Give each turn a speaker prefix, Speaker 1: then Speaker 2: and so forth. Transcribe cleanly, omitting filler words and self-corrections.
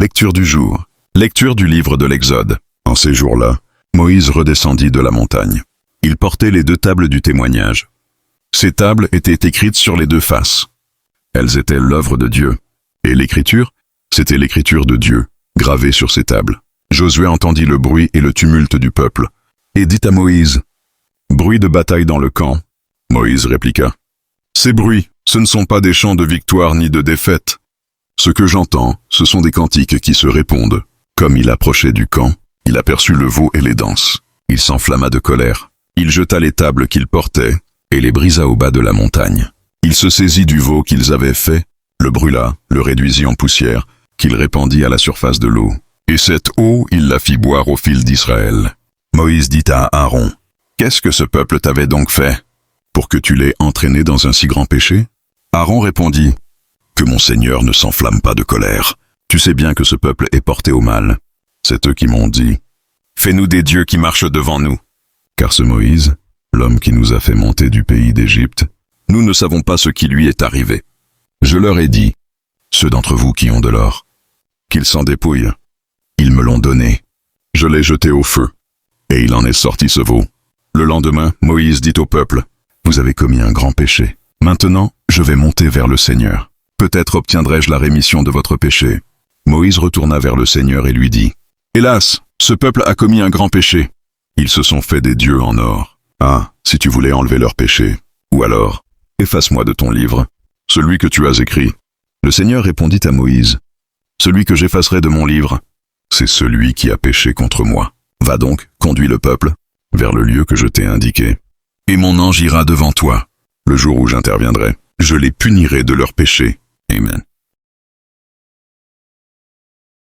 Speaker 1: Lecture du jour. Lecture du livre de l'Exode. En ces jours-là, Moïse redescendit de la montagne. Il portait les 2 tables du témoignage. Ces tables étaient écrites sur les 2 faces. Elles étaient l'œuvre de Dieu. Et l'écriture, c'était l'écriture de Dieu, gravée sur ces tables. Josué entendit le bruit et le tumulte du peuple, et dit à Moïse, « Bruit de bataille dans le camp. » Moïse répliqua, « Ces bruits, ce ne sont pas des chants de victoire ni de défaite. Ce que j'entends, ce sont des cantiques qui se répondent. » Comme il approchait du camp, il aperçut le veau et les danses. Il s'enflamma de colère. Il jeta les tables qu'il portait et les brisa au bas de la montagne. Il se saisit du veau qu'ils avaient fait, le brûla, le réduisit en poussière, qu'il répandit à la surface de l'eau. Et cette eau, il la fit boire aux fils d'Israël. Moïse dit à Aaron, « Qu'est-ce que ce peuple t'avait donc fait, pour que tu l'aies entraîné dans un si grand péché ?» Aaron répondit, « Que mon Seigneur ne s'enflamme pas de colère. Tu sais bien que ce peuple est porté au mal. C'est eux qui m'ont dit, « Fais-nous des dieux qui marchent devant nous. » Car ce Moïse, l'homme qui nous a fait monter du pays d'Égypte, nous ne savons pas ce qui lui est arrivé. Je leur ai dit, ceux d'entre vous qui ont de l'or, qu'ils s'en dépouillent. Ils me l'ont donné. Je l'ai jeté au feu, et il en est sorti ce veau. Le lendemain, Moïse dit au peuple, « Vous avez commis un grand péché. Maintenant, je vais monter vers le Seigneur. Peut-être obtiendrai-je la rémission de votre péché. » Moïse retourna vers le Seigneur et lui dit, « Hélas, ce peuple a commis un grand péché. Ils se sont fait des dieux en or. Ah, si tu voulais enlever leur péché. Ou alors, efface-moi de ton livre, celui que tu as écrit. » Le Seigneur répondit à Moïse, « Celui que j'effacerai de mon livre, c'est celui qui a péché contre moi. Va donc, conduis le peuple vers le lieu que je t'ai indiqué. Et mon ange ira devant toi. Le jour où j'interviendrai, je les punirai de leur péché. » Amen.